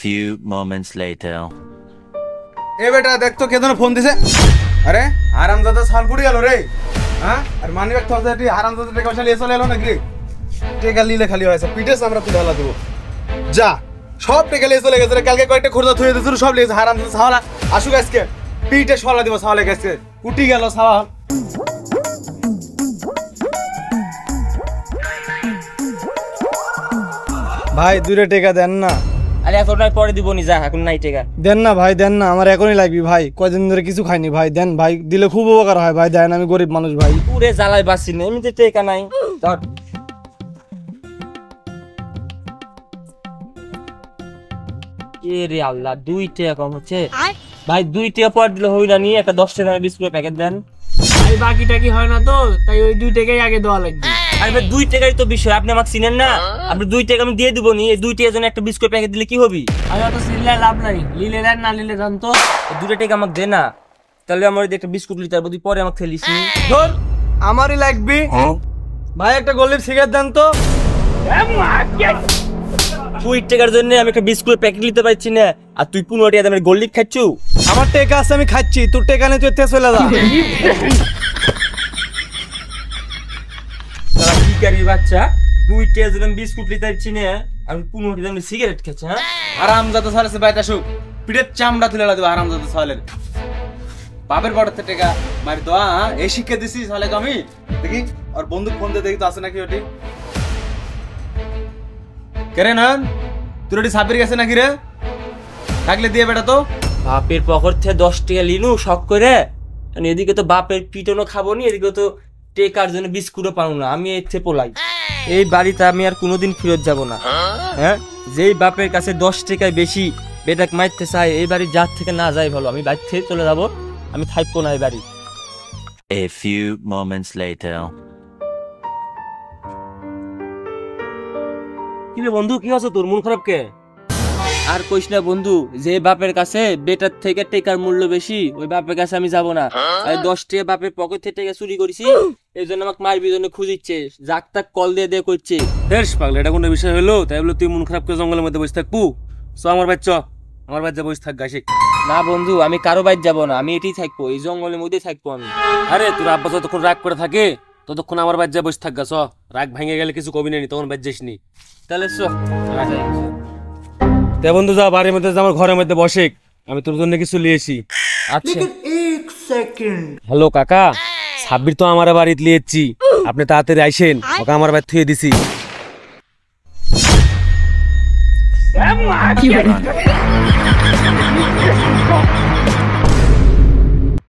few moments later. ए बेटा देख तो केदन फोन दिसे अरे आरामदादा साल कुड़ी गेलो रे हां अरे मानी बैग थोड़ा टी आरामदादा टेका पयसा लिए चले एलो नाকি टेका লিলে খালি হইছে পিটেস আমরা তুলে হলা দেব যা সব টেকা লিয়ে চলে গেছে কালকে কয়টা খুরদা থুয়ে দিছু সব লিয়েছে আরামদাদা সাওলা আসুক আজকে পিটে সলা দেব সাওলে গেছে কুটি গেল সাওয়া ভাই দুইটা টেকা দেন না আরে এখন নাই পরে দিব নি যা এখন নাই টাকা দেন না ভাই দেন না আমার এখনই লাগবে ভাই কয়দিন ধরে কিছু খাইনি ভাই দেন ভাই দিলে খুব উপকার হয় ভাই দেন আমি গরিব মানুষ ভাই পুরে জ্বালাই বাসি না এমনিতে টাকা নাই ধর এ রে আল্লাহ 2 টাকা কম হচ্ছে ভাই 2 টাকা পর দিলে হই না নি একটা 10 টাকা বিস্কুটের প্যাকেট দেন ভাই বাকিটা কি হয় না তো তাই ওই 2 টাকাই আগে দেওয়া লাগবে আরে ভাই 2 টাকাই তো বিষয় আপনি আমাকে চিনেন না আপনি 2 টাকা আমি দিয়ে দিব নি এই 2 টাকার জন্য একটা বিস্কুট প্যাকেট দিলে কি হবে আরে তো সিলে লাভ নাই লিলে দেন না লিলে দেন তো 2 টাকা আমাকে দে না তাহলে আমার একটা বিস্কুট লিতে পারবো তুই পরে আমাকে খেলিস নি ধর আমারই লাগবে ভাই একটা গোল্ডের সিগারেট দেন তো 2 টাকার জন্য আমি একটা বিস্কুটের প্যাকেট নিতে পারছি না আর তুই 15 টাকা দামের গোল্ড লিক খাচ্ছু আমার টাকা আছে আমি খাচ্ছি তোর টাকা নেই তুই চলে যা তারা কি করি বাচ্চা 2 টাকার জন্য বিস্কুট নিতে পারছি না আমি 15 টাকা দামের সিগারেট খাচ্ছি হ্যাঁ আরামদাদা সালেছে বাইটা শুক পিঠের চামড়া তুলে দেব আরামদাদা সালের বাপের বড়তে টাকা মারি দোয়া এই শিক্ষা দিছি সালে আমি দেখি আর বন্দুক ফোন দিয়ে দেখি তো আছে নাকি ওটি কেরে না তোর ওটি সাবির গেছে নাকি রে থাকলে দিয়ে বেটা তো বাপের পকেট থেকে 10 টাকা লিনু শক করে এদিকে তো বাপের পিটনও খাবো নি এদিকে তো টেকার জন্য বিস্কুটও পাবো না আমি এর থেকে পলাই এই বাড়িতে আমি আর কোনোদিন ফেরত যাব না হ্যাঁ যেই বাপের কাছে 10 টাকায় বেশি বেটাক মারতে চাই এই বাড়ি যার থেকে না যাই ভালো আমি বাড়ি থেকে চলে যাব আমি থাকবো না এই বাড়ি A few moments later. কি রে বন্ধু কি আছে তোর মন খারাপ কে আর কইস না বন্ধু যে বাপের কাছে বেটার থেকে টেকার মূল্য বেশি ওই বাপের কাছে আমি যাব না আর 10 টাকা বাপের পকেট থেকে টাকা চুরি করেছি এইজন্য আমাকে মারবি জন্য খুঁজিচ্ছে যাক তাক কল দিয়ে কইছে হেস পাগল এটা কোন বিষয় হলো তাই বলে তুই মন খারাপ করে জঙ্গলের মধ্যে বসে থাকবো চ আমার বাচ্চা আমার বাচ্চা বসে থাক গাছে না বন্ধু আমি কারো বাইরে যাব না আমি এটাই থাকবো এই জঙ্গলের মধ্যে থাকবো আমি আরে তোর আব্বা যতক্ষণ রাগ করে থাকে ততক্ষণ আমার বাচ্চা বসে থাক গাছ রাগ ভেঙে গেলে কিছু কবি নেই তখন বাচ্চাস নি তাহলে তে বন্ধু যা বাড়ির মধ্যে আমার ঘরের মধ্যে বসে আমি তোর জন্য কিছু লিয়েছি আচ্ছা হ্যালো কাকা সাব্বির তো আমার বাড়িতে লিয়েছি আপনি তাড়াতাড়ি আইসেন ওকে আমার বাড়ি থুয়ে দিছি কি